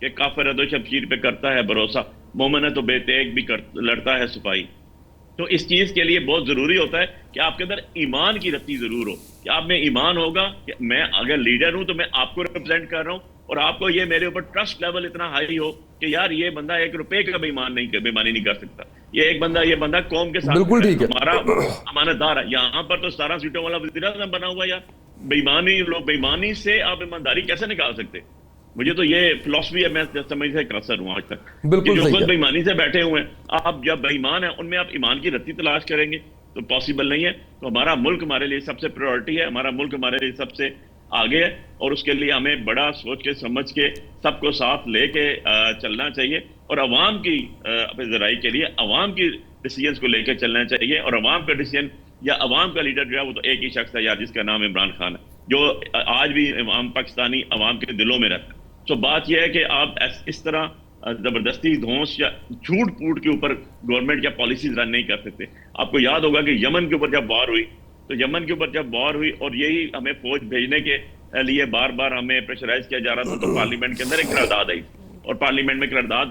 کہ کافر ہے تو شمشیر پہ کرتا ہے بھروسہ، مومن ہے تو بے تیغ بھی لڑتا ہے صفائی. تو اس چیز کے لیے بہت ضروری ہوتا ہے کہ آپ کے اندر ایمان کی رتی ضرور ہو، کہ آپ میں ایمان ہوگا کہ میں اگر لیڈر ہوں تو میں آپ کو ریپرزینٹ کر رہا ہوں، اور آپ کو یہ میرے اوپر ٹرسٹ لیول اتنا ہائی ہو کہ یار یہ بندہ 1 روپے کا بےمانی نہیں کر سکتا، یہ بندہ قوم کے ساتھ بالکل ٹھیک ہے. ہمارا امانت دار ہے. یہاں پر تو 17 سیٹوں والا وزیر اعظم بنا ہوا ہے یار. بےمانی سے آپ ایمانداری کیسے نکال سکتے؟ مجھے تو یہ فلسفی ہے، میں سمجھ سے قاصر ہوں آج تک کہ بالکل جو صحیح خود ہے. بےمانی سے بیٹھے ہوئے ہیں، آپ جب بےمان ہیں ان میں آپ ایمان کی رتی تلاش کریں گے تو پاسبل نہیں ہے. تو ہمارا ملک ہمارے لیے سب سے پریورٹی ہے، ہمارا ملک ہمارے لیے سب سے آگے ہے، اور اس کے لیے ہمیں بڑا سوچ کے سمجھ کے سب کو ساتھ لے کے چلنا چاہیے، اور عوام کی ذرائع کے لیے عوام کی ڈیسیجنز کو لے کے چلنا چاہیے. اور عوام کا ڈیسیجن یا عوام کا لیڈر جو ہے وہ تو ایک ہی شخص ہے یار، جس کا نام عمران خان ہے، جو آج بھی پاکستانی عوام کے دلوں میں رہتا ہے. تو بات یہ ہے کہ آپ اس طرح زبردستی دھونس یا جھوٹ پوٹ کے اوپر گورنمنٹ یا پالیسیز رن نہیں کر سکتے. آپ کو یاد ہوگا کہ یمن کے اوپر جب وار ہوئی اور یہی ہمیں فوج بھیجنے کے لیے بار بار ہمیں پریشرائز کیا جا رہا تھا، تو پارلیمنٹ کے اندر ایک قرارداد آئی، اور پارلیمنٹ میں قرارداد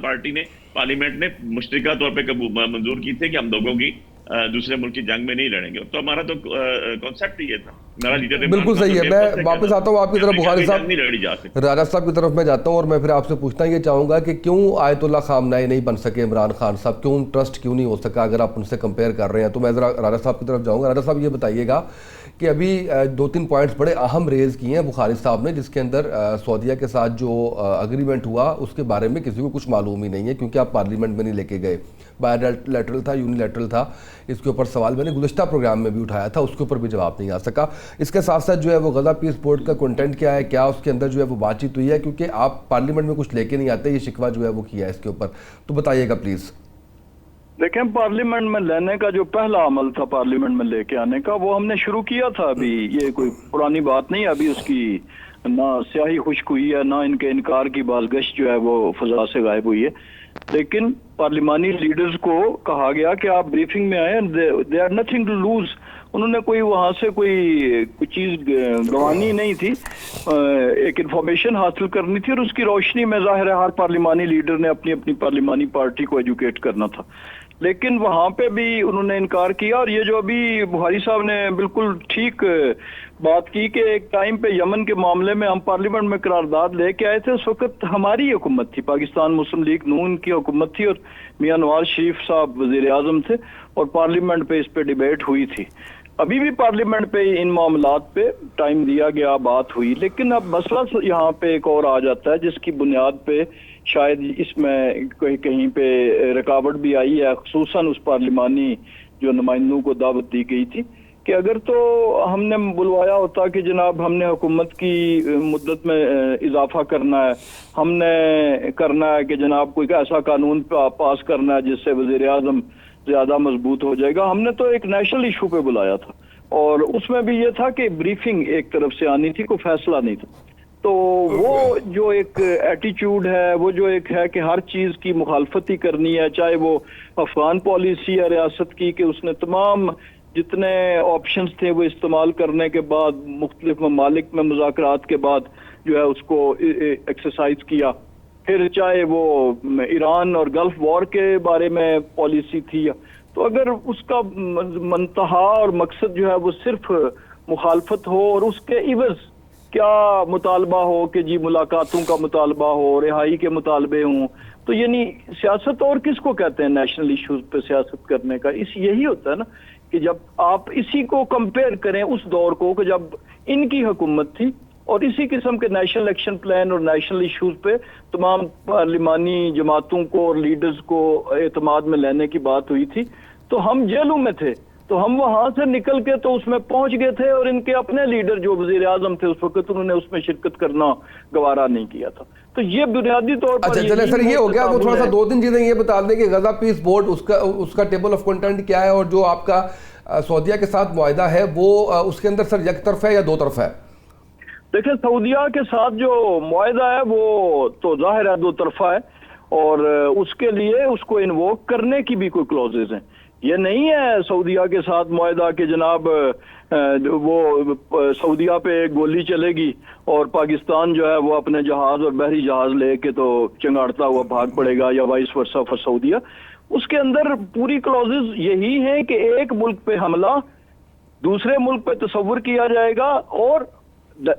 پارلیمنٹ نے مشترکہ طور پہ منظور کی تھی کہ ہم لوگوں کی دوسرے ملک کی جنگ میں نہیں لڑیں گے. تو ہمارا تو کانسیپٹ ہی یہ تھا. میرا لیڈر بالکل صحیح ہے. میں واپس آتا ہوں آپ کی طرف بخاری صاحب، نہیں لڑی جا سکتی. راجہ صاحب کی طرف میں جاتا ہوں، اور میں پھر آپ سے پوچھنا یہ چاہوں گا کہ کیوں آیت اللہ خامنہئی نہیں بن سکے عمران خان صاحب، کیوں ٹرسٹ کیوں نہیں ہو سکا اگر آپ ان سے کمپیئر کر رہے ہیں؟ تو میں ذرا راجہ صاحب کی طرف جاؤں گا. راجہ صاحب یہ بتائیے گا کہ ابھی 2-3 پوائنٹس بڑے اہم ریز کیے ہیں بخاری صاحب نے، جس کے اندر سعودیہ کے ساتھ جو اگریمنٹ ہوا اس کے بارے میں کسی کو کچھ معلوم ہی نہیں ہے، کیونکہ آپ پارلیمنٹ میں نہیں لے کے گئے. بائی لیٹرل تھا، یونی لیٹرل تھا. اس کے اوپر سوال میں نے گزشتہ پروگرام میں بھی اٹھایا تھا، اس کے اوپر بھی جواب نہیں آ سکا. اس کے ساتھ ساتھ جو ہے وہ غزہ پیس بورڈ کا کنٹینٹ کیا ہے، کیا اس کے اندر جو ہے وہ بات چیت ہوئی ہے؟ کیونکہ آپ پارلیمنٹ میں کچھ لے کے نہیں آتے، یہ شکوہ جو ہے وہ کیا ہے اس کے اوپر، تو بتائیے گا پلیز. دیکھیں، پارلیمنٹ میں لینے کا جو پہلا عمل تھا پارلیمنٹ میں لے کے آنے کا، وہ ہم نے شروع کیا تھا. ابھی یہ کوئی پرانی بات نہیں ہے، ابھی اس کی نہ سیاہی خشک ہوئی ہے، نہ ان کے انکار کی بازگشت جو ہے وہ فضا سے غائب ہوئی ہے. لیکن پارلیمانی لیڈرز کو کہا گیا کہ آپ بریفنگ میں آئیں، they are nothing to lose. انہوں نے کوئی وہاں سے کوئی چیز گوانی نہیں تھی، ایک انفارمیشن حاصل کرنی تھی، اور اس کی روشنی میں ظاہر ہے ہر پارلیمانی لیڈر نے اپنی اپنی پارلیمانی پارٹی کو ایجوکیٹ کرنا تھا. لیکن وہاں پہ بھی انہوں نے انکار کیا. اور یہ جو ابھی بخاری صاحب نے بالکل ٹھیک بات کی کہ ایک ٹائم پہ یمن کے معاملے میں ہم پارلیمنٹ میں قرارداد لے کے آئے تھے، اس وقت ہماری حکومت تھی، پاکستان مسلم لیگ نون کی حکومت تھی، اور میاں نواز شریف صاحب وزیر اعظم تھے، اور پارلیمنٹ پہ اس پہ ڈیبیٹ ہوئی تھی. ابھی بھی پارلیمنٹ پہ ان معاملات پہ ٹائم دیا گیا، بات ہوئی. لیکن اب مسئلہ یہاں پہ ایک اور آ جاتا ہے جس کی بنیاد پہ شاید اس میں کہیں پہ رکاوٹ بھی آئی ہے، خصوصاً اس پارلیمانی جو نمائندوں کو دعوت دی گئی تھی، کہ اگر تو ہم نے بلوایا ہوتا کہ جناب ہم نے حکومت کی مدت میں اضافہ کرنا ہے، ہم نے کرنا ہے کہ جناب کوئی ایسا قانون پاس کرنا ہے جس سے وزیر اعظم زیادہ مضبوط ہو جائے گا. ہم نے تو ایک نیشنل ایشو پہ بلایا تھا، اور اس میں بھی یہ تھا کہ بریفنگ ایک طرف سے آنی تھی، کوئی فیصلہ نہیں تھا. تو وہ جو ایک ایٹیچیوڈ ہے، وہ جو ایک ہے کہ ہر چیز کی مخالفت ہی کرنی ہے، چاہے وہ افغان پالیسی ہے ریاست کی کہ اس نے تمام جتنے آپشنز تھے وہ استعمال کرنے کے بعد مختلف ممالک میں مذاکرات کے بعد جو ہے اس کو ایکسرسائز کیا، پھر چاہے وہ ایران اور گلف وار کے بارے میں پالیسی تھی. تو اگر اس کا منتہا اور مقصد جو ہے وہ صرف مخالفت ہو، اور اس کے عوض کیا مطالبہ ہو کہ جی ملاقاتوں کا مطالبہ ہو، رہائی کے مطالبے ہوں، تو یعنی سیاست اور کس کو کہتے ہیں نیشنل ایشوز پہ سیاست کرنے کا؟ یہی ہوتا ہے نا کہ جب آپ اسی کو کمپیئر کریں اس دور کو کہ جب ان کی حکومت تھی اور اسی قسم کے نیشنل ایکشن پلان اور نیشنل ایشوز پہ تمام پارلیمانی جماعتوں کو اور لیڈرز کو اعتماد میں لینے کی بات ہوئی تھی، تو ہم جیلوں میں تھے، تو ہم وہاں سے نکل کے تو اس میں پہنچ گئے تھے، اور ان کے اپنے لیڈر جو وزیر اعظم تھے اس وقت انہوں نے اس میں شرکت کرنا گوارا نہیں کیا تھا. تو یہ بنیادی طور پر اچھا چلے سر، یہ ہو گیا. وہ تھوڑا سا 2-3 چیزیں یہ بتا دیں کہ غزہ پیس بورڈ اس کا ٹیبل آف کنٹینٹ کیا ہے، اور جو آپ کا سعودیہ کے ساتھ معاہدہ ہے وہ اس کے اندر سر یک طرف ہے یا دو طرف ہے؟ دیکھیں، سعودیہ کے ساتھ جو معاہدہ ہے وہ تو ظاہر ہے دو طرفہ ہے، اور اس کے لیے اس کو انووک کرنے کی بھی کوئی کلوزز ہیں. یہ نہیں ہے سعودیہ کے ساتھ معاہدہ کہ جناب وہ سعودیہ پہ گولی چلے گی اور پاکستان جو ہے وہ اپنے جہاز اور بحری جہاز لے کے تو چنگاڑتا ہوا بھاگ پڑے گا، یا وائس ورسا فار سعودیہ. اس کے اندر پوری کلوزز یہی ہیں کہ ایک ملک پہ حملہ دوسرے ملک پہ تصور کیا جائے گا، اور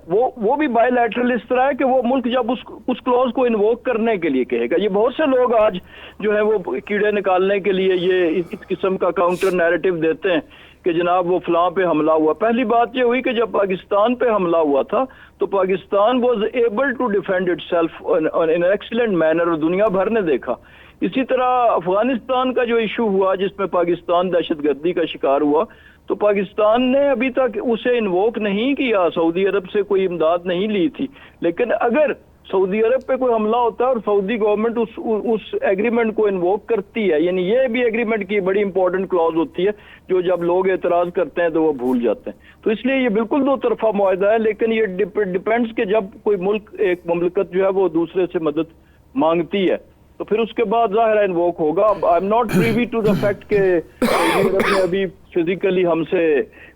وہ بھی بائی لیٹرل اس طرح ہے کہ وہ ملک جب اس کلوز کو انووک کرنے کے لیے کہے گا. یہ بہت سے لوگ آج جو ہے وہ کیڑے نکالنے کے لیے یہ اس قسم کا کاؤنٹر نیریٹو دیتے ہیں کہ جناب وہ فلاں پہ حملہ ہوا. پہلی بات یہ ہوئی کہ جب پاکستان پہ حملہ ہوا تھا تو Pakistan was able to defend itself in excellent manner, اور دنیا بھر نے دیکھا. اسی طرح افغانستان کا جو ایشو ہوا جس میں پاکستان دہشت گردی کا شکار ہوا، تو پاکستان نے ابھی تک اسے انووک نہیں کیا، سعودی عرب سے کوئی امداد نہیں لی تھی. لیکن اگر سعودی عرب پہ کوئی حملہ ہوتا ہے اور سعودی گورنمنٹ اس ایگریمنٹ کو انووک کرتی ہے، یعنی یہ بھی ایگریمنٹ کی بڑی امپورٹنٹ کلوز ہوتی ہے جو جب لوگ اعتراض کرتے ہیں تو وہ بھول جاتے ہیں. تو اس لیے یہ بالکل دو طرفہ معاہدہ ہے، لیکن یہ ڈیپینڈز کہ جب کوئی ملک ایک مملکت جو ہے وہ دوسرے سے مدد مانگتی ہے تو پھر اس کے بعد ظاہر انووک ہوگا. I am not privy to the fact کہ سعودی عرب نے ابھی فزیکلی ہم سے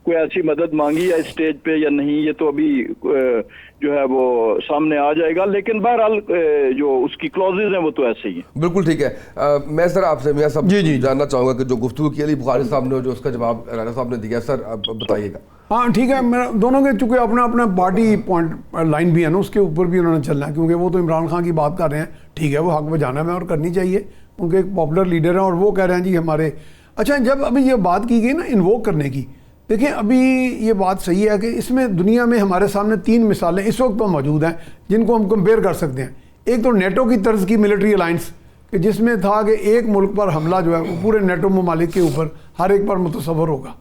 کوئی ایسی مدد مانگی ہے اس سٹیج پہ یا نہیں، یہ تو ابھی جو ہے وہ سامنے آ جائے گا. لیکن بہرحال جو اس کی کلوزز ہیں وہ تو ایسے ہی ہیں. بالکل ٹھیک ہے. میں سر آپ سے میاں صاحب جاننا چاہوں گا کہ جو گفتگو کی علی بخاری صاحب نے جو اس کا جواب رانا صاحب نے دیا، سر بتائیے گا. ہاں ٹھیک ہے، میرا دونوں کے چونکہ اپنا اپنا پارٹی پوائنٹ لائن بھی ہے نا، اس کے اوپر بھی انہوں نے چلنا ہے، کیونکہ وہ تو عمران خان کی بات کر رہے ہیں، ٹھیک ہے وہ حق بجانا ہے اور کرنی چاہیے، ان کے ایک پاپولر لیڈر ہیں اور وہ کہہ رہے ہیں جی ہمارے. اچھا جب ابھی یہ بات کی گئی نا انووک کرنے کی، دیکھیں ابھی یہ بات صحیح ہے کہ اس میں دنیا میں ہمارے سامنے 3 مثالیں اس وقت تو موجود ہیں جن کو ہم کمپیئر کر سکتے ہیں. ایک تو نیٹو کی طرز کی ملٹری الائنس کہ جس میں تھا کہ ایک ملک پر حملہ جو ہے وہ پورے نیٹو ممالک کے اوپر ہر ایک پر متصور ہوگا.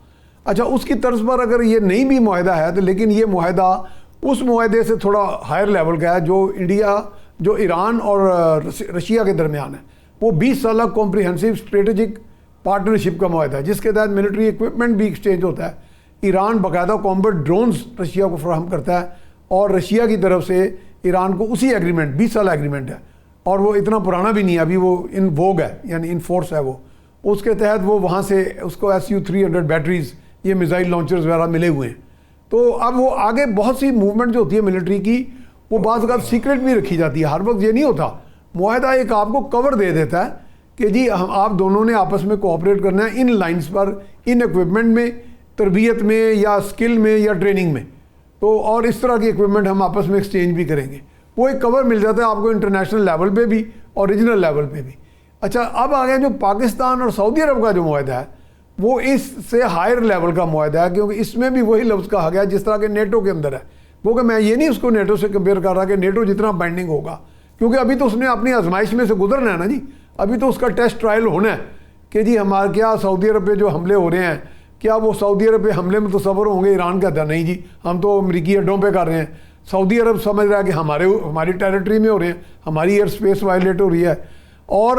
اچھا اس کی طرز پر اگر یہ نہیں بھی معاہدہ ہے تو لیکن یہ معاہدہ اس معاہدے سے تھوڑا ہائر لیول کا ہے جو ایران اور رشیا کے درمیان ہے. وہ 20 سالہ کمپریہنسو اسٹریٹجک پارٹنرشپ کا معاہدہ ہے جس کے تحت ملٹری ایکوپمنٹ بھی ایکسچینج ہوتا ہے. ایران باقاعدہ کامبیٹ ڈرونز رشیا کو فراہم کرتا ہے اور رشیا کی طرف سے ایران کو اسی ایگریمنٹ 20 سالہ ایگریمنٹ ہے اور وہ اتنا پرانا بھی نہیں ہے، ابھی وہ ان ووگ ہے یعنی ان فورس ہے. وہ اس کے تحت وہ وہاں سے اس کو SU-300 بیٹریز یہ میزائل لانچرز وغیرہ ملے ہوئے ہیں. تو اب وہ آگے بہت سی موومنٹ جو ہوتی ہے ملٹری کی وہ بعض اوقات سیکرٹ بھی رکھی جاتی ہے. ہر وقت یہ نہیں ہوتا. معاہدہ ایک آپ کو کور دے دیتا ہے کہ جی آپ دونوں نے آپس میں کوآپریٹ کرنا ہے ان لائنز پر، ان ایکوپمنٹ میں، تربیت میں یا اسکل میں یا ٹریننگ میں، تو اور اس طرح کی ایکوپمنٹ ہم آپس میں ایکسچینج بھی کریں گے. وہ ایک کور مل جاتا ہے آپ کو انٹرنیشنل لیول پہ بھی اور ریجنل لیول پہ بھی. اچھا اب آ گیا جو پاکستان اور سعودی عرب کا جو معاہدہ ہے وہ اس سے ہائر لیول کا معاہدہ ہے، کیونکہ اس میں بھی وہی لفظ کہا گیا جس طرح کہ نیٹو کے اندر ہے. وہ کہ میں یہ نہیں اس کو نیٹو سے کمپیئر کر رہا کہ نیٹو جتنا بائنڈنگ ہوگا، کیونکہ ابھی تو اس نے اپنی آزمائش میں سے گزرنا ہے نا جی. ابھی تو اس کا ٹیسٹ ٹرائل ہونا ہے کہ جی ہمارے کیا سعودی عرب پہ جو حملے ہو رہے ہیں کیا وہ سعودی عرب پہ حملے میں تصور ہوں گے. ایران کہتا ہے نہیں جی ہم تو امریکی اڈوں پہ کر رہے ہیں. سعودی عرب سمجھ رہا ہے کہ ہماری ٹیریٹری میں ہو رہے ہیں، ہماری ایئر سپیس وائلیٹ ہو رہی ہے. اور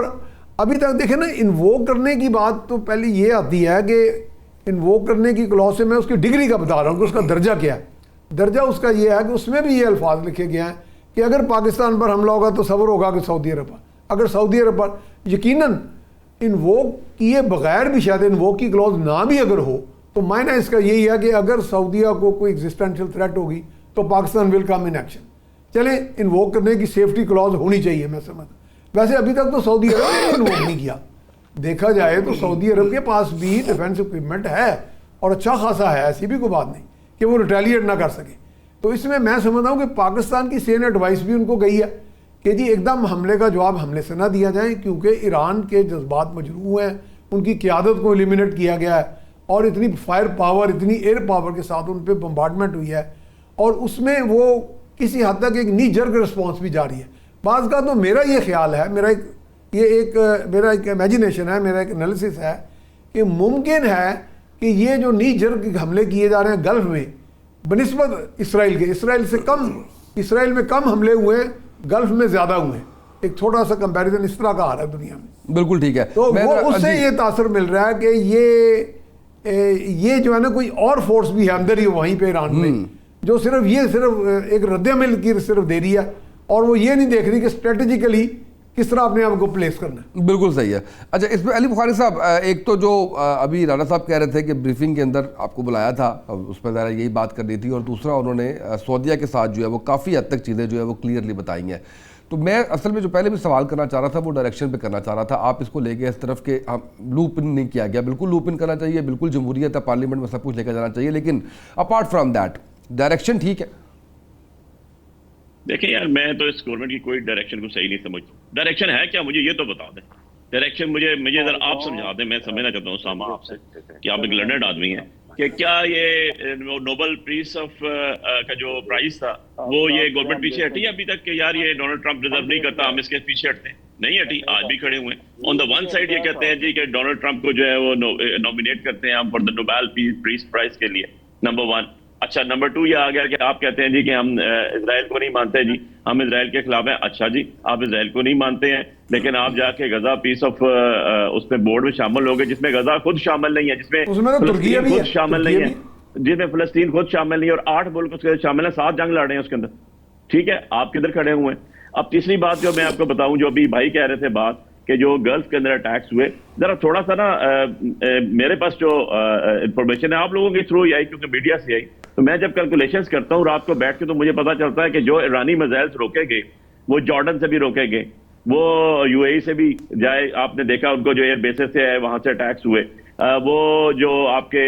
ابھی تک دیکھیں نا انووک کرنے کی بات تو پہلے یہ آتی ہے کہ انووک کرنے کی کلوز سے میں اس کی ڈگری کا بتا رہا ہوں کہ اس کا درجہ کیا ہے. درجہ اس کا یہ ہے کہ اس میں بھی یہ الفاظ لکھے گئے ہیں کہ اگر پاکستان پر حملہ ہوگا تو تصور ہوگا کہ سعودی عرب پر. اگر سعودی عرب پر یقیناً انووک کیے بغیر بھی شاید انووک کی کلوز نہ بھی اگر ہو تو معنی اس کا یہی ہے کہ اگر سعودیہ کو کوئی ایگزسٹینشیل تھریٹ ہوگی تو پاکستان ول کم ان ایکشن. چلیں انووک کرنے کی سیفٹی کلوز ہونی چاہیے میں سمجھتا. ویسے ابھی تک تو سعودی عرب نے انووک نہیں کیا. دیکھا جائے تو سعودی عرب کے پاس بھی ڈیفینس اکوپمنٹ ہے اور اچھا خاصا ہے، ایسی بھی کوئی بات نہیں کہ وہ ریٹیلیٹ نہ کر سکے. تو اس میں سمجھتا ہوں کہ پاکستان کی سین ایڈوائس بھی ان کو گئی ہے کہ جی ایک دم حملے کا جواب حملے سے نہ دیا جائے، کیونکہ ایران کے جذبات مجروح ہیں، ان کی قیادت کو ایلیمینیٹ کیا گیا ہے اور اتنی فائر پاور اتنی ایئر پاور کے ساتھ ان پہ بمبارڈمنٹ ہوئی ہے اور اس میں وہ کسی حد تک ایک نی جرگ رسپانس بھی جاری ہے. بعض کا تو میرا یہ خیال ہے، میرا ایک امیجنیشن ہے، میرا ایک انالیسس ہے کہ ممکن ہے کہ یہ جو نی جرگ حملے کیے جا رہے ہیں گلف میں بنسبت اسرائیل کے، اسرائیل میں کم حملے ہوئے ہیں، گلف میں زیادہ ہوئے ہیں. ایک چھوٹا سا کمپیریزن اس طرح کا آ رہا ہے دنیا میں. بالکل ٹھیک ہے. تو وہ اس سے یہ تاثر مل رہا ہے کہ یہ جو ہے نا کوئی اور فورس بھی ہے اندر ہی وہیں پہ ایران میں جو صرف ایک رد عمل کی صرف دے رہی ہے اور وہ یہ نہیں دیکھ رہی کہ اسٹریٹجیکلی کس طرح اپنے آپ کو پلیس کرنا ہے. بالکل صحیح ہے. اچھا اس میں علی بخاری صاحب ایک تو جو ابھی رانا صاحب کہہ رہے تھے کہ بریفنگ کے اندر آپ کو بلایا تھا, اس پہ ذرا یہی بات کرنی تھی, اور دوسرا انہوں نے سعودیہ کے ساتھ جو ہے وہ کافی حد تک چیزیں جو ہے وہ کلیئرلی بتائی ہیں. تو میں اصل میں جو پہلے بھی سوال کرنا چاہ رہا تھا وہ ڈائریکشن پہ کرنا چاہ رہا تھا. آپ اس کو لے گئے اس طرف کہ لوپ ان نہیں کیا گیا, بالکل لوپ ان کرنا چاہیے, بالکل جمہوریت ہے, پارلیمنٹ میں سب کچھ لے کے جانا چاہیے, لیکن اپارٹ فرام دیٹ ڈائریکشن ٹھیک ہے. دیکھیں یار, میں تو اس گورنمنٹ کی کوئی ڈائریکشن کو صحیح نہیں سمجھتا. ڈائریکشن ہے کیا, مجھے یہ تو بتا دیں. ڈائریکشن مجھے ذرا آپ سمجھا دیں, میں سمجھنا چاہتا ہوں اسامہ آپ سے کہ آپ ایک لرنڈ آدمی ہیں, کہ کیا یہ نوبل پیس آف کا جو پرائز تھا وہ یہ گورنمنٹ پیچھے ہٹی ابھی تک کہ یار یہ ڈونلڈ ٹرمپ ڈیزرو نہیں کرتا, ہم اس کے پیچھے ہٹتے ہیں؟ نہیں ہٹی, آج بھی کھڑے ہوئے ہیں. آن دا ون سائڈ یہ کہتے ہیں جی کہ ڈونلڈ ٹرمپ کو جو ہے وہ نومینیٹ کرتے ہیں ہم for the Nobel peace prize کے لیے, نمبر ون. اچھا نمبر ٹو یہ آ گیا کہ آپ کہتے ہیں جی کہ ہم اسرائیل کو نہیں مانتے, جی ہم اسرائیل کے خلاف ہیں. اچھا جی آپ اسرائیل کو نہیں مانتے ہیں, لیکن آپ جا کے غزہ پیس آف اس میں بورڈ میں شامل ہو گئے جس میں غزہ خود شامل نہیں ہے, جس میں فلسطین خود شامل نہیں ہے, جس میں فلسطین خود شامل نہیں ہے, اور 8 ملک اس کے شامل ہیں, 7 جنگ لڑ رہے ہیں اس کے اندر. ٹھیک ہے, آپ کدھر کھڑے ہوئے ہیں؟ اب تیسری بات جو میں آپ کو بتاؤں, جو ابھی بھائی کہہ رہے تھے بات کہ جو گلف کے اندر اٹیکس ہوئے, ذرا تھوڑا سا نا میرے پاس جو انفارمیشن ہے آپ لوگوں کے تھرو ہی آئی کیونکہ میڈیا سے آئی, تو میں جب کیلکولیشنز کرتا ہوں رات کو بیٹھ کے تو مجھے پتا چلتا ہے کہ جو ایرانی میزائلز روکے گئے وہ جارڈن سے بھی روکے گئے, وہ یو اے ای سے بھی جائے, آپ نے دیکھا ان کو جو ایئر بیسز سے ہے وہاں سے اٹیکس ہوئے, وہ جو آپ کے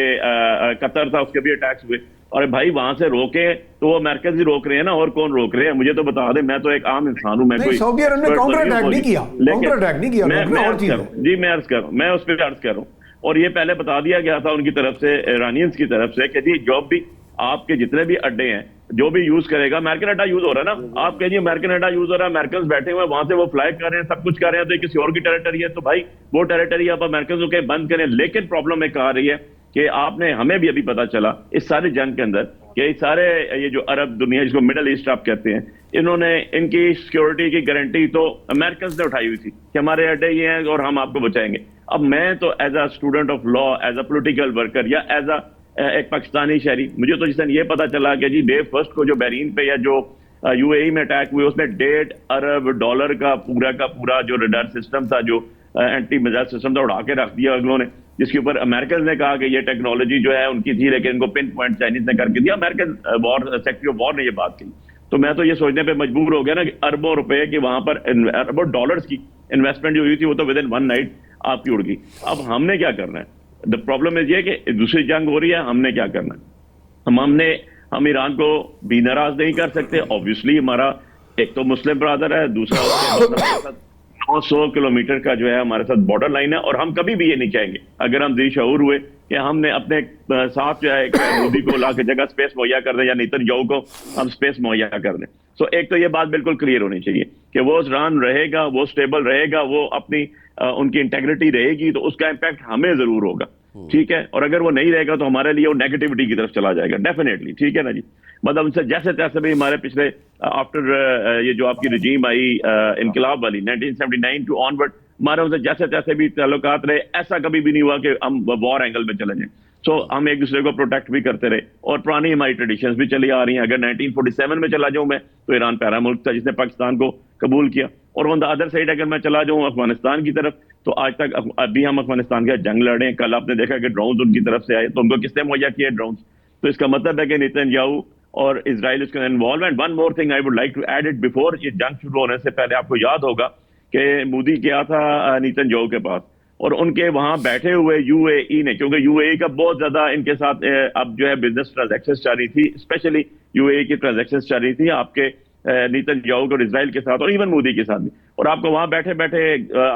قطر تھا اس کے بھی اٹیکس ہوئے. اور بھائی وہاں سے روکے تو وہ امریکن ہی روک رہے ہیں نا, اور کون روک رہے ہیں مجھے تو بتا دیں, میں تو ایک عام انسان ہوں, میں کوئی سعودی عرب نے کاؤنٹر اٹیک نہیں کیا, کاؤنٹر اٹیک نہیں کیا, جی میں عرض کر رہا ہوں, میں اس پہ عرض کر رہا ہوں. اور یہ پہلے بتا دیا گیا تھا ان کی طرف سے, ایرانینز کی طرف سے, کہ جی جو بھی آپ کے جتنے بھی اڈے ہیں جو بھی یوز کرے گا, امریکن اڈا یوز ہو رہا ہے نا, آپ کہیں امریکن اڈا یوز ہو رہا ہے, امریکنز بیٹھے ہوئے وہاں سے وہ فلائی کر رہے ہیں, سب کچھ کر رہے ہیں, تو یہ کسی اور کی ٹیریٹری ہے, تو بھائی وہ ٹیریٹری آپ امریکنز کے بند کریں. لیکن پرابلم ایک آ رہی ہے کہ آپ نے, ہمیں بھی ابھی پتا چلا اس سارے جنگ کے اندر کہ سارے یہ جو عرب دنیا جس کو مڈل ایسٹ آپ کہتے ہیں, انہوں نے ان کی سیکیورٹی کی گارنٹی تو امریکنز نے اٹھائی ہوئی تھی کہ ہمارے اڈے یہ ہیں اور ہم آپ کو بچائیں گے. اب میں تو as a student of law, as a political worker, یا ایز اے ایک پاکستانی شہری, مجھے تو جس دن یہ پتا چلا کہ جی ڈے فرسٹ کو جو بحرین پہ یا جو یو اے ای میں اٹیک ہوئے اس میں $1.5 ارب کا پورا جو ریڈار سسٹم تھا, جو اینٹی میزائل سسٹم تھا, اڑا کے رکھ دیا اگلوں نے, جس کے اوپر امریکنز نے کہا کہ یہ ٹیکنالوجی جو ہے ان کی تھی, لیکن ان کو پن پوائنٹ چائنیز نے کر کے دیا. امریکن سیکریٹری آف وار نے یہ بات کی. تو میں تو یہ سوچنے پہ مجبور ہو گیا نا کہ اربوں روپے کی وہاں پر, اربوں ڈالرز کی انویسٹمنٹ جو ہوئی تھی وہ تو ودن 1 نائٹ آپ کی اڑ گئی. اب ہم نے کیا کرنا ہے؟ دا پرابلم ہے یہ کہ دوسری جنگ ہو رہی ہے, ہم نے کیا کرنا ہے؟ ہم ایران کو بھی ناراض نہیں کر سکتے. آبویسلی ہمارا ایک تو مسلم برادر ہے, دوسرا 900 کلومیٹر کا جو ہے ہمارے ساتھ بارڈر لائن ہے, اور ہم کبھی بھی یہ نہیں کہیں گے اگر ہم ذی شعور ہوئے کہ ہم نے اپنے ساتھ جو ہے مودی کو لا کے جگہ سپیس مہیا کر دیں, یا نیتن یاہو کو ہم سپیس مہیا کر دیں. سو ایک تو یہ بات بالکل کلیئر ہونی چاہیے کہ وہ ایران رہے گا, وہ سٹیبل رہے گا, وہ اپنی ان کی انٹیگریٹی رہے گی, تو اس کا امپیکٹ ہمیں ضرور ہوگا. ٹھیک ہے, اور اگر وہ نہیں رہے گا تو ہمارے لیے وہ نیگیٹیوٹی کی طرف چلا جائے گا ڈیفینیٹلی. ٹھیک ہے نا جی, مطلب ان سے جیسے تیسے بھی ہمارے پچھلے آفٹر یہ جو آپ کی رجیم آئی انقلاب والی 1979 ٹو آن ورڈ, ہمارے ان سے جیسے تیسے بھی تعلقات رہے. ایسا کبھی بھی نہیں ہوا کہ ہم وار اینگل میں چلے جائیں. سو ہم ایک دوسرے کو پروٹیکٹ بھی کرتے رہے, اور پرانی ہماری ٹریڈیشنز بھی چلی آ رہی ہیں. اگر 1947 میں چلا جاؤں میں تو ایران پہلا ملک تھا جس نے پاکستان کو قبول کیا, اور آن دا ادر سائڈ اگر میں چلا جاؤں افغانستان کی طرف, تو آج تک ابھی ہم افغانستان کا جنگ لڑ رہے ہیں. کل آپ نے دیکھا کہ ڈرونز ان کی طرف سے آئے, تو ان کو کس نے مہیا کیا ڈرونز؟ تو اس کا مطلب ہے کہ نیتن یاہو اور اسرائیل اس کے involve. And one more thing I would like to add it before یہ جنگ شروع ہونے سے پہلے, آپ کو یاد ہوگا کہ مودی کیا تھا نیتن یاہو کے پاس, اور ان کے وہاں بیٹھے ہوئے یو اے ای نے, کیونکہ یو اے ای کا بہت زیادہ ان کے ساتھ اب جو ہے بزنس ٹرانزیکشن چل رہی تھی, اسپیشلی یو اے ای کی ٹرانزیکشن چل رہی تھی آپ کے نیتن یاہو اور اسرائیل کے ساتھ, اور ایون مودی کے ساتھ بھی. اور آپ کو وہاں بیٹھے بیٹھے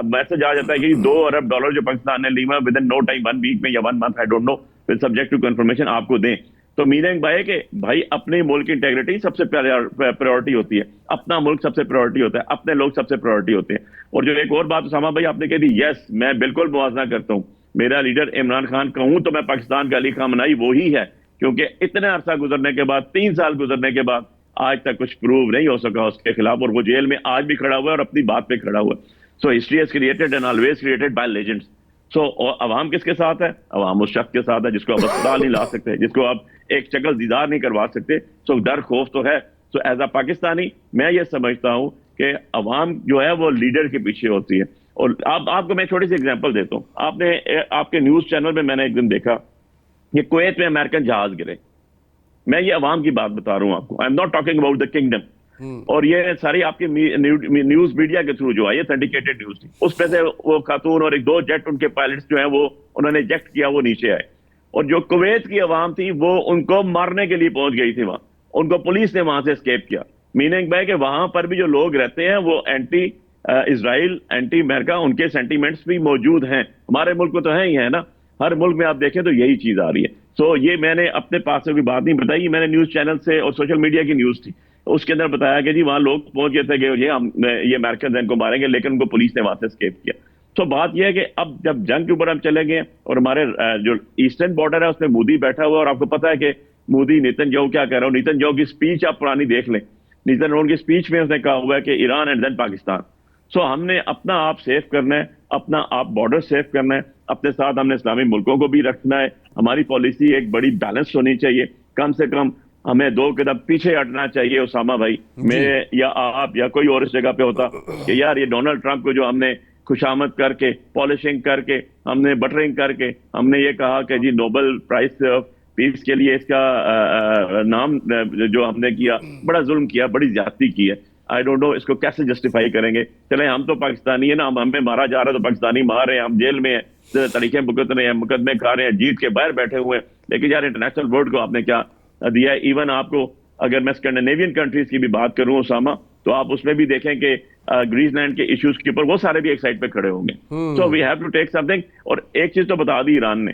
میسج آ جاتا ہے کہ $2 ارب جو پاکستان نے لیوا within no time, 1 week میں یا 1 month, I don't know, with subject to confirmation آپ کو دیں. تو میننگ بھائی کہ بھائی اپنے ملک کی انٹیگریٹی سب سے پریورٹی ہوتی ہے, اپنا ملک سب سے پریورٹی ہوتا ہے, اپنے لوگ سب سے پریورٹی ہوتے ہیں. اور جو ایک اور بات اسامہ بھائی آپ نے کہہ دی, یس میں بالکل موازنہ کرتا ہوں, میرا لیڈر عمران خان کہوں تو میں پاکستان کا علی خامنہئی وہی ہے, کیونکہ اتنے عرصہ گزرنے کے بعد, 3 سال گزرنے کے بعد آج تک کچھ پروو نہیں ہو سکا اس کے خلاف, اور وہ جیل میں آج بھی کھڑا ہوا ہے اور اپنی بات پہ کھڑا ہوا ہے. So history has created and always created by legends. So عوام کس کے ساتھ ہے؟ عوام اس شخص کے ساتھ ہے جس کو آپ اسپتال نہیں لا سکتے, جس کو آپ ایک شکل دیدار نہیں کروا سکتے. سو ڈر خوف تو ہے. سو ایز اے پاکستانی میں یہ سمجھتا ہوں کہ عوام جو ہے وہ لیڈر کے پیچھے ہوتی ہے. اور آپ کو میں چھوٹی سی ایگزامپل دیتا ہوں. آپ کے نیوز چینل میں میں نے ایک دن دیکھا کہ کویت میں امریکن جہاز گرے. میں یہ عوام کی بات بتا رہا ہوں آپ کو. آئی am not talking about the kingdom. اور یہ ساری آپ کی نیوز میڈیا کے تھرو جو ہے یہ سینڈیکیٹڈ نیوز تھی. اس پہ سے وہ خاتون اور 2 جیٹ ان کے پائلٹس جو ہیں وہ انہوں نے ایجیکٹ کیا, وہ نیچے آئے. اور جو کویت کی عوام تھی وہ ان کو مارنے کے لیے پہنچ گئی تھی وہاں. ان کو پولیس نے وہاں سے اسکیپ کیا. میننگ بائی کہ وہاں پر بھی جو لوگ رہتے ہیں وہ اینٹی اسرائیل, اینٹی امریکہ, ان کے سینٹیمنٹس بھی موجود ہیں. ہمارے ملک میں تو ہیں ہی ہے نا. ہر ملک میں آپ دیکھیں تو یہی چیز آ رہی ہے. سو یہ میں نے اپنے پاس سے کوئی بات نہیں بتائی, میں نے نیوز چینل سے اور سوشل میڈیا کی نیوز تھی, اس کے اندر بتایا کہ جی وہاں لوگ پہنچ گئے تھے کہ یہ امریکن ان کو ماریں گے, لیکن ان کو پولیس نے وہاں سے اسکیپ کیا. تو بات یہ ہے کہ اب جب جنگ کے اوپر ہم چلے گئے اور ہمارے جو ایسٹرن بارڈر ہے اس میں مودی بیٹھا ہوا, اور آپ کو پتا ہے کہ مودی نیتن یاہو کیا کہہ رہا ہوں, نیتن یاہو کی اسپیچ آپ پرانی دیکھ لیں. نیتن یاہو کی اسپیچ میں اس نے کہا ہوا ہے کہ ایران اینڈ دین پاکستان. سو ہم نے اپنا آپ سیف کرنا ہے, اپنا آپ بارڈر سیف کرنا ہے, اپنے ساتھ ہم نے اسلامی ملکوں کو بھی رکھنا ہے. ہماری پالیسی ایک بڑی بیلنس ہونی چاہیے. کم سے کم ہمیں 2 قدم پیچھے ہٹنا چاہیے. اسامہ بھائی, میں یا آپ یا کوئی اور اس جگہ پہ ہوتا کہ یار یہ ڈونلڈ ٹرمپ کو جو ہم نے خوشامد کر کے, پالشنگ کر کے, ہم نے بٹرنگ کر کے, ہم نے یہ کہا کہ جی نوبل پرائز پیس کے لیے اس کا نام جو ہم نے کیا, بڑا ظلم کیا, بڑی زیادتی کی ہے. آئی ڈونٹ نو اس کو کیسے جسٹیفائی کریں گے. چلیں ہم تو پاکستانی ہیں نا, ہمیں مارا جا رہا ہے تو پاکستانی مار رہے ہیں, ہم جیل میں ہیں, طریقے بھگت رہے ہیں, مقدمے کھا رہے ہیں, جیت کے باہر بیٹھے ہوئے ہیں. لیکن یار انٹرنیشنل ورلڈ کو آپ نے کیا دیا ہے. ایون آپ کو اگر میں اسکینڈینیوین کنٹریز کی بھی بات کروں اسامہ, تو آپ اس میں بھی دیکھیں کہ گریس لینڈ کے ایشوز کے اوپر وہ سارے بھی ایک سائڈ پہ کھڑے ہوں گے. So we have to take something. اور ایک چیز تو بتا دی ایران نے,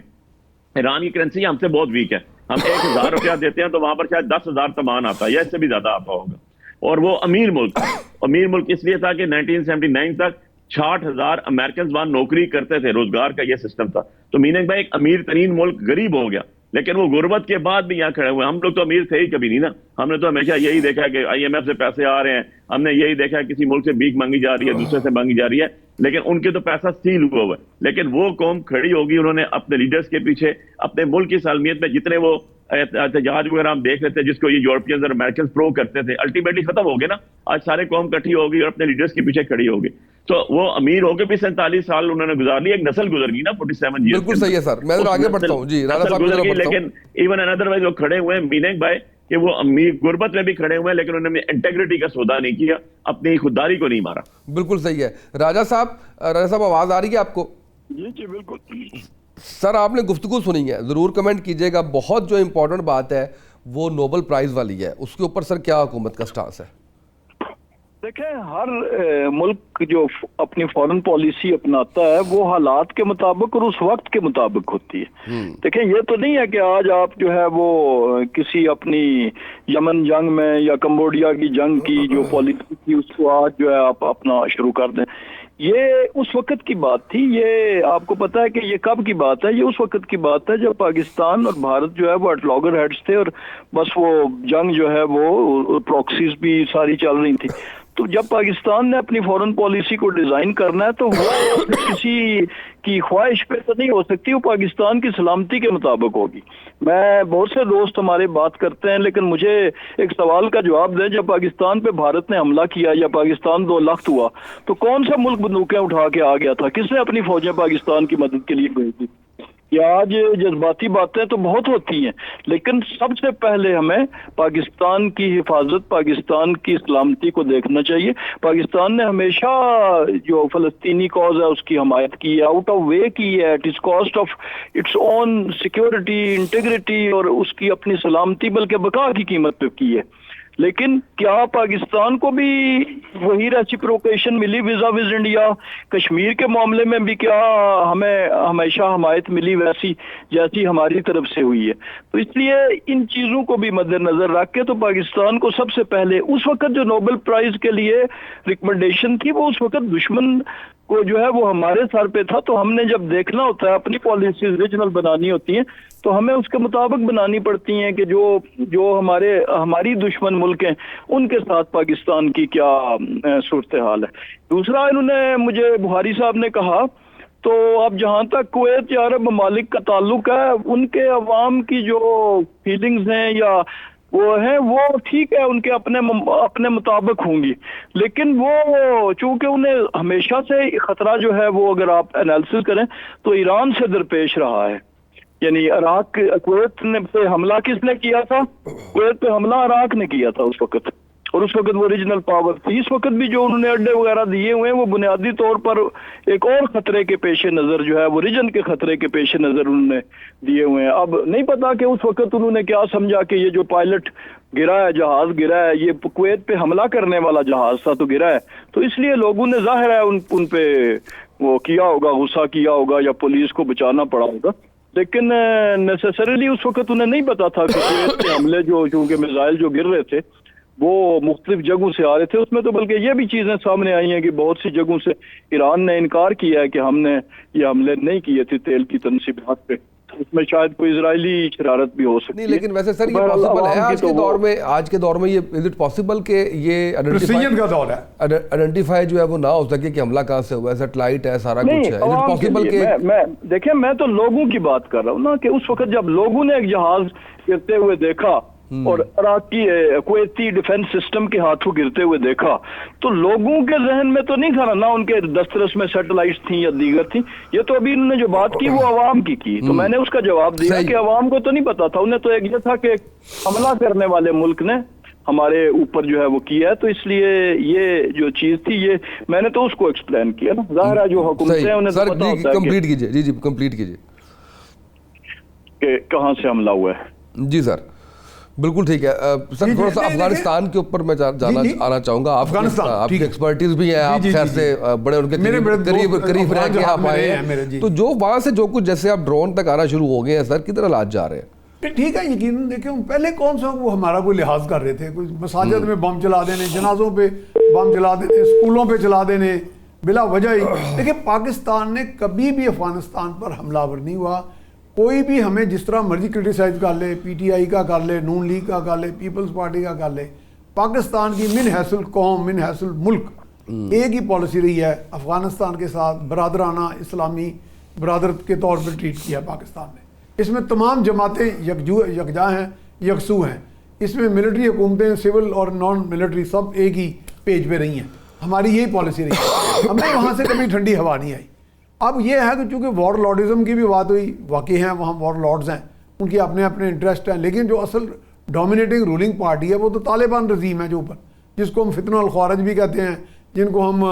ایران کی کرنسی ہم سے بہت ویک ہے. ہم 1000 روپیہ دیتے ہیں تو وہاں پر شاید 10,000 سامان آتا ہے یا اس سے بھی زیادہ آتا ہوگا. اور وہ امیر ملک تھا. امیر ملک اس لیے تھا کہ 1979 تک 60,000 امریکنز وہاں نوکری کرتے تھے, روزگار کا یہ سسٹم تھا. تو میننگ بھائی ایک امیر ترین ملک غریب ہو گیا, لیکن وہ غربت کے بعد بھی یہاں کھڑے ہوئے. ہم لوگ تو امیر تھے ہی کبھی نہیں نا. ہم نے تو ہمیشہ یہی دیکھا کہ IMF سے پیسے آ رہے ہیں, ہم نے یہی دیکھا کسی ملک سے بھیک مانگی جا رہی ہے, دوسرے سے مانگی جا رہی ہے, لیکن ان کے تو پیسہ سیل ہوا ہوا ہے. لیکن وہ قوم کھڑی ہوگی, انہوں نے اپنے لیڈرز کے پیچھے, اپنے ملک کی سالمیت میں جتنے وہ احتجاج وغیرہ ہم دیکھ رہے تھے جس کو یہ یورپینز اور امریکنز پرو کرتے تھے, الٹیمیٹلی ختم ہو گئے نا. آج سارے قوم کٹھی ہوگی اور اپنے لیڈرز کے پیچھے کھڑی ہوگی. تو وہ امیر ہو کے بھی 47 سال انہوں نے گزار لی, ایک نسل گزر گئی نا 47 ایئرز. بالکل صحیح ہے سر, میں آگے بڑھتا ہوں. جی رانا صاحب گزر گئی, لیکن ایون اندر وائز وہ کھڑے ہوئے ہیں میننگ بائی کہ وہ امیر غربت میں بھی کھڑے ہوئے ہیں, لیکن انہوں نے انٹیگریٹی کا سودا نہیں کیا, اپنی خودداری کو نہیں مارا. بالکل صحیح ہے. راجہ صاحب آواز آ رہی ہے آپ کو؟ جی بالکل سر, آپ نے گفتگو سنی ہے, ضرور کمنٹ کیجئے گا. بہت جو امپورٹنٹ بات ہے وہ نوبل پرائز والی ہے, اس کے اوپر سر کیا حکومت کا سٹانس ہے؟ دیکھیں, ہر ملک جو اپنی فورن پالیسی اپناتا ہے وہ حالات کے مطابق اور اس وقت کے مطابق ہوتی ہے. دیکھیں, یہ تو نہیں ہے کہ آج آپ جو ہے وہ کسی اپنی یمن جنگ میں یا کمبوڈیا کی جنگ کی جو پالیسی تھی اس کو آج جو ہے آپ اپنا شروع کر دیں. یہ اس وقت کی بات تھی. یہ آپ کو پتا ہے کہ یہ کب کی بات ہے؟ یہ اس وقت کی بات ہے جب پاکستان اور بھارت جو ہے وہ ایٹ لاگر ہیڈز تھے, اور بس وہ جنگ جو ہے وہ پروکسیز بھی ساری چل رہی تھی. تو جب پاکستان نے اپنی فورن پالیسی کو ڈیزائن کرنا ہے تو وہ کسی کی خواہش پہ تو نہیں ہو سکتی, وہ پاکستان کی سلامتی کے مطابق ہوگی. میں بہت سے دوست ہمارے بات کرتے ہیں, لیکن مجھے ایک سوال کا جواب دیں, جب پاکستان پہ بھارت نے حملہ کیا یا پاکستان 2 لخت ہوا تو کون سا ملک بندوقیں اٹھا کے آ گیا تھا؟ کس نے اپنی فوجیں پاکستان کی مدد کے لیے بھیجی؟ یہ آج جذباتی باتیں تو بہت ہوتی ہیں, لیکن سب سے پہلے ہمیں پاکستان کی حفاظت, پاکستان کی سلامتی کو دیکھنا چاہیے. پاکستان نے ہمیشہ جو فلسطینی کاز ہے اس کی حمایت کی ہے, آؤٹ آف وے کی ہے, it is cost of its own security, integrity اور اس کی اپنی سلامتی بلکہ بقا کی قیمت پہ کی ہے. لیکن کیا پاکستان کو بھی وہی ریسیپروکیشن ملی ویزا وز انڈیا؟ کشمیر کے معاملے میں بھی کیا ہمیں ہمیشہ حمایت ملی ویسی جیسی ہماری طرف سے ہوئی ہے؟ تو اس لیے ان چیزوں کو بھی مد نظر رکھ کے تو پاکستان کو سب سے پہلے اس وقت جو نوبل پرائز کے لیے ریکمنڈیشن تھی وہ اس وقت دشمن کو جو ہے وہ ہمارے سر پہ تھا. تو ہم نے جب دیکھنا ہوتا ہے, اپنی پالیسیز ریجنل بنانی ہوتی ہیں تو ہمیں اس کے مطابق بنانی پڑتی ہیں کہ جو ہماری دشمن ملک ہیں ان کے ساتھ پاکستان کی کیا صورتحال ہے. دوسرا, انہوں نے مجھے بخاری صاحب نے کہا, تو اب جہاں تک کویت یا عرب ممالک کا تعلق ہے, ان کے عوام کی جو فیلنگز ہیں یا وہ ہیں وہ ٹھیک ہے، ان کے اپنے مطابق ہوں گی، لیکن وہ چونکہ انہیں ہمیشہ سے خطرہ جو ہے وہ اگر آپ انالیسس کریں تو ایران سے درپیش رہا ہے. یعنی عراق کویت پہ حملہ کس نے کیا تھا؟ کویت پہ حملہ عراق نے کیا تھا اس وقت، اور اس وقت وہ ریجنل پاور تھی. اس وقت بھی جو انہوں نے اڈے وغیرہ دیے ہوئے ہیں وہ بنیادی طور پر ایک اور خطرے کے پیش نظر جو ہے وہ ریجن کے خطرے کے پیش نظر انہوں نے دیے ہوئے ہیں. اب نہیں پتا کہ اس وقت انہوں نے کیا سمجھا کہ یہ جو پائلٹ گرا ہے، جہاز گرا ہے، یہ کویت پہ حملہ کرنے والا جہاز تھا تو گرا ہے، تو اس لیے لوگوں نے ظاہر ہے ان پہ وہ کیا ہوگا، غصہ کیا ہوگا یا پولیس کو بچانا پڑا ہوگا. لیکن نیسیسریلی اس وقت انہیں نہیں پتا تھا کہ کویت کے حملے جو چونکہ میزائل جو گر رہے تھے وہ مختلف جگہوں سے آ رہے تھے. اس میں تو بلکہ یہ بھی چیزیں سامنے آئی ہیں کہ بہت سی جگہوں سے ایران نے انکار کیا ہے کہ ہم نے یہ حملے نہیں کیے تھے تیل کی تنصیبات پہ. اس میں شاید کوئی اسرائیلی شرارت بھی ہو سکتی نہیں، ہے. لیکن ویسے سر یہ پاسبل ہے آج کے دور میں یہ از اٹ پاسبل کہ یہ پریسیجن کا دور ہے، آئیڈینٹیفائی جو ہے وہ نہ ہو سکے کہ حملہ کہاں سے ہوا ہے، سیٹلائٹ ہے، سارا کچھ ہے. از اٹ پاسبل کہ دیکھیں میں تو لوگوں کی بات کر رہا ہوں نا، کہ اس وقت جب لوگوں نے ایک جہاز گرتے ہوئے دیکھا اور عراقی کویتی ڈیفنس سسٹم کے ہاتھوں گرتے ہوئے دیکھا تو لوگوں کے ذہن میں تو نہیں تھا نہ ان کے دسترس میں سیٹلائٹس تھیں یا دیگر تھیں. یہ تو ابھی انہوں نے جو بات کی وہ عوام کی تو میں نے اس کا جواب دیا کہ عوام کو تو نہیں پتا تھا. انہیں تو ایک یہ تھا کہ حملہ کرنے والے ملک نے ہمارے اوپر جو ہے وہ کیا ہے، تو اس لیے یہ جو چیز تھی یہ میں نے تو اس کو ایکسپلین کیا نا. ظاہر ہے جو حکومتیں ہیں انہیں تو پتا ہوتا ہے کمپلیٹ کیجئے. جی کمپلیٹ کیجئے کہ کہاں سے حملہ ہوا ہے. جی سر بالکل ٹھیک ہے. سر تھوڑا سا افغانستان کے اوپر میں آنا چاہوں گا. آپ کی ایکسپرٹیز بھی ہے، آپ خیر سے بڑے ان کے قریب رہ کے آپ آئے ہیں، تو جو وہاں سے جو کچھ جیسے آپ ڈرون تک آنا شروع ہو گئے ہیں سر، کدھر حالات جا رہے ہیں؟ ٹھیک ہے، یقیناً دیکھیں پہلے کون سا وہ ہمارا کوئی لحاظ کر رہے تھے، کوئی مساجد میں بم چلا دینے، جنازوں پہ بم چلا دینے، اسکولوں پہ چلا دینے بلا وجہ ہی. دیکھیں پاکستان نے کبھی بھی افغانستان پر حملہ آور نہیں ہوا. کوئی بھی ہمیں جس طرح مرضی کرٹیسائز کر لے، پی ٹی آئی کا کر لے، نون لیگ کا کر لے، پیپلز پارٹی کا کر لے، پاکستان کی من حیث القوم من حیث الملک ایک ہی پالیسی رہی ہے، افغانستان کے ساتھ برادرانہ اسلامی برادرت کے طور پر ٹریٹ کیا پاکستان نے. اس میں تمام جماعتیں یکجا ہیں، یکسو ہیں. اس میں ملٹری حکومتیں، سول اور نان ملٹری سب ایک ہی پیج پہ رہی ہیں. ہماری یہی پالیسی رہی ہے، ہمیں وہاں سے کبھی ٹھنڈی ہوا نہیں آئی. اب یہ ہے کہ چونکہ وار لارڈزم کی بھی بات ہوئی، واقعی ہیں وہاں وار لارڈز ہیں، ان کی اپنے اپنے انٹرسٹ ہیں، لیکن جو اصل ڈومینیٹنگ رولنگ پارٹی ہے وہ تو طالبان رژیم ہے جو اوپر، جس کو ہم فتنہ الخوارج بھی کہتے ہیں، جن کو ہم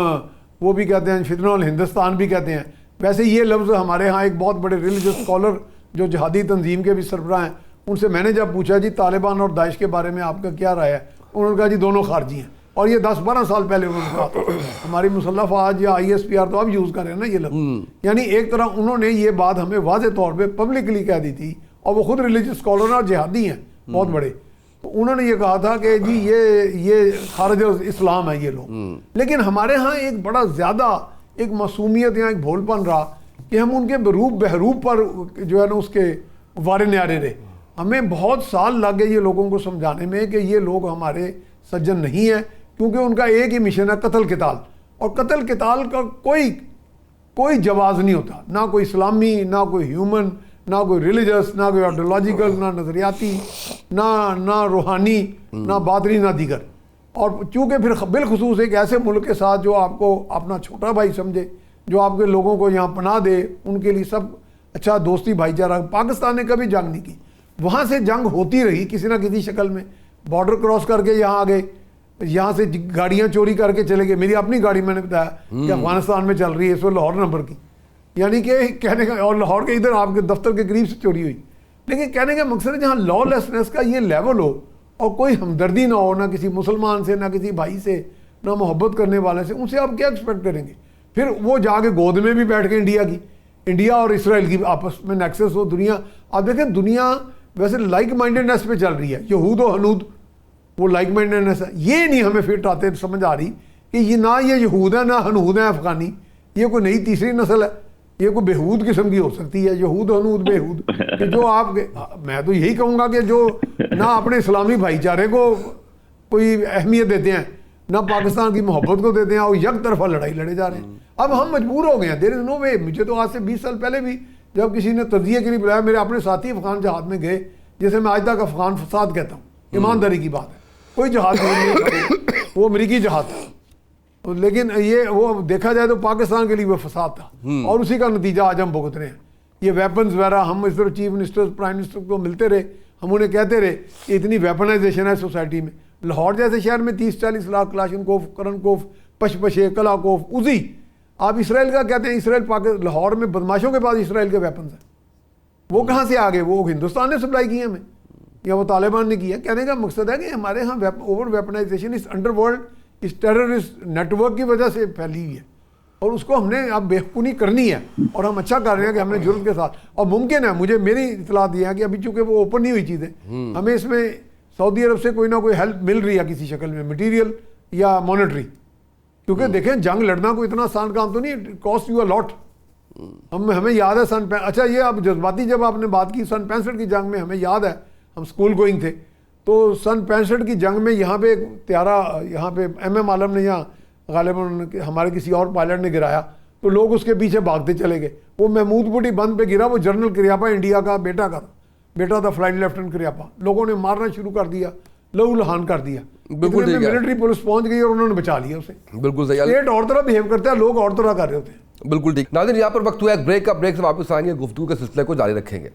وہ بھی کہتے ہیں فتنہ الہندوستان بھی کہتے ہیں. ویسے یہ لفظ ہمارے ہاں ایک بہت بڑے ریلیجس اسکالر جو جہادی تنظیم کے بھی سربراہ ہیں، ان سے میں نے جب پوچھا جی طالبان اور داعش کے بارے میں آپ کا کیا رائے ہے، انہوں نے کہا جی دونوں خارجی ہیں. اور یہ 10-12 سال پہلے انہوں نے کہا تھا. ہماری مسلح فوج یا آئی ایس پی آر تو اب یوز کر رہے ہیں نا یہ لفظ. یعنی ایک طرح انہوں نے یہ بات ہمیں واضح طور پہ پبلکلی کہہ دی تھی، اور وہ خود ریلیجس اسکالر اور جہادی ہیں بہت بڑے. تو انہوں نے یہ کہا تھا کہ جی یہ خارج اسلام ہے یہ لوگ. لیکن ہمارے ہاں ایک بڑا زیادہ ایک معصومیت یا ایک بھول پن رہا کہ ہم ان کے بہروب پر جو ہے نا اس کے وارے نیارے رہے. ہمیں بہت سال لگ گئے یہ لوگوں کو سمجھانے میں کہ یہ لوگ ہمارے سجن نہیں ہیں، کیونکہ ان کا ایک ہی مشن ہے قتل قتال، اور قتل قتال کا کوئی جواز نہیں ہوتا، نہ کوئی اسلامی، نہ کوئی ہیومن، نہ کوئی ریلیجس، نہ کوئی آئیڈیولوجیکل، نہ نظریاتی، نہ روحانی، نہ باطنی، نہ دیگر. اور چونکہ پھر بالخصوص ایک ایسے ملک کے ساتھ جو آپ کو اپنا چھوٹا بھائی سمجھے، جو آپ کے لوگوں کو یہاں پناہ دے، ان کے لیے سب اچھا دوستی بھائی چارہ. پاکستان نے کبھی جنگ نہیں کی، وہاں سے جنگ ہوتی رہی کسی نہ کسی شکل میں. بارڈر کراس کر کے یہاں آ گئے، یہاں سے گاڑیاں چوری کر کے چلے گئے. میری اپنی گاڑی میں نے بتایا کہ افغانستان میں چل رہی ہے اس وقت لاہور نمبر کی، یعنی کہ کہنے کا، اور لاہور کے ادھر آپ کے دفتر کے قریب سے چوری ہوئی. لیکن کہنے کا مقصد ہے جہاں لا لیسنس کا یہ لیول ہو اور کوئی ہمدردی نہ ہو، نہ کسی مسلمان سے، نہ کسی بھائی سے، نہ محبت کرنے والے سے، ان سے آپ کیا ایکسپیکٹ کریں گے؟ پھر وہ جا کے گود میں بھی بیٹھ کے انڈیا اور اسرائیل کی آپس میں نیکسس ہو. دنیا آپ دیکھیں، دنیا ویسے لائک مائنڈڈنیس پہ چل رہی ہے، یہود و ہنود وہ لائک مائنڈڈنیس ہے. یہ نہیں ہمیں فٹ آتے سمجھ آ رہی کہ یہ نہ یہ یہود ہے نہ ہنود ہیں افغانی، یہ کوئی نئی تیسری نسل ہے، یہ کوئی بےحود قسم کی ہو سکتی ہے، یہود ہنود بےحود. کہ جو آپ میں تو یہی کہوں گا کہ جو نہ اپنے اسلامی بھائی چارے کو کوئی اہمیت دیتے ہیں، نہ پاکستان کی محبت کو دیتے ہیں، اور یک طرفہ لڑائی لڑے جا رہے ہیں. اب ہم مجبور ہو گئے ہیں، دیر از نو وے. مجھے تو آج سے 20 سال پہلے بھی جب کسی نے تجزیے کے لیے بلایا، میرے اپنے ساتھی افغان جہاد میں گئے، جسے میں آج تک افغان فساد کہتا ہوں، ایمانداری کی بات ہے، کوئی جہاد نہیں تھا، وہ امریکی جہاد تھا، لیکن یہ وہ دیکھا جائے تو پاکستان کے لیے وہ فساد تھا، اور اسی کا نتیجہ آج ہم بھگت رہے ہیں۔ یہ ویپنز وغیرہ، ہم اس طرح چیف منسٹر پرائم منسٹر کو ملتے رہے، ہم انہیں کہتے رہے کہ اتنی ویپنائزیشن ہے سوسائٹی میں۔ لاہور جیسے شہر میں 30-40 لاکھ کلاشن کوف، کرن کوف، پشپشے، کلا کوف، عزی۔ آپ اسرائیل کا کہتے ہیں، اسرائیل لاہور میں بدماشوں کے پاس اسرائیل کے ویپنز ہیں، وہ کہاں سے آگے؟ وہ ہندوستان نے سپلائی کی ہمیں یا وہ طالبان نے کیا؟ کہنے کا مقصد ہے کہ ہمارے ہاں اوور ویپنائزیشن اس انڈر ورلڈ، اس ٹیررسٹ نیٹ ورک کی وجہ سے پھیلی ہوئی ہے، اور اس کو ہم نے اب بےخونی کرنی ہے، اور ہم اچھا کر رہے ہیں کہ ہم نے جرت کے ساتھ، اور ممکن ہے، میری اطلاعات یہ ہے کہ ابھی چونکہ وہ اوپن نہیں ہوئی چیزیں، ہمیں اس میں سعودی عرب سے کوئی نہ کوئی ہیلپ مل رہی ہے کسی شکل میں، مٹیریل یا مانیٹری، کیونکہ دیکھیں جنگ لڑنا کوئی اتنا آسان کام تو نہیں، کاسٹ یو اے لاٹ۔ ہمیں یاد ہے اچھا یہ اب جذباتی جب آپ نے بات کی سن 65 کی جنگ میں، ہمیں یاد ہے ہم اسکول گوئنگ تھے، تو سن 65 کی جنگ میں یہاں پہ ایک طیارہ، یہاں پہ MM عالم نے یہاں غالباً ہمارے کسی اور پائلٹ نے گرایا، تو لوگ اس کے پیچھے بھاگتے چلے گئے، وہ محمود بوٹی بند پہ گرا، وہ جنرل کریاپا انڈیا کا بیٹا تھا، فلائٹ لیفٹیننٹ کریاپا، لوگوں نے مارنا شروع کر دیا، لہو لہان کر دیا، بالکل ٹھیک ہے، ملٹری پولیس پہنچ گئی اور انہوں نے بچا لیا اسے۔ بالکل صحیح، اسٹیٹ اور طرح بہیو کرتا ہے، لوگ اور طرح کر رہے ہوتے ہیں۔ بالکل ٹھیک۔ ناظرین یہاں پر وقت ہوا ہے ایک بریک کا، بریک سے واپس آئیں گے، گفتگو کے سلسلے کو جاری رکھیں گے۔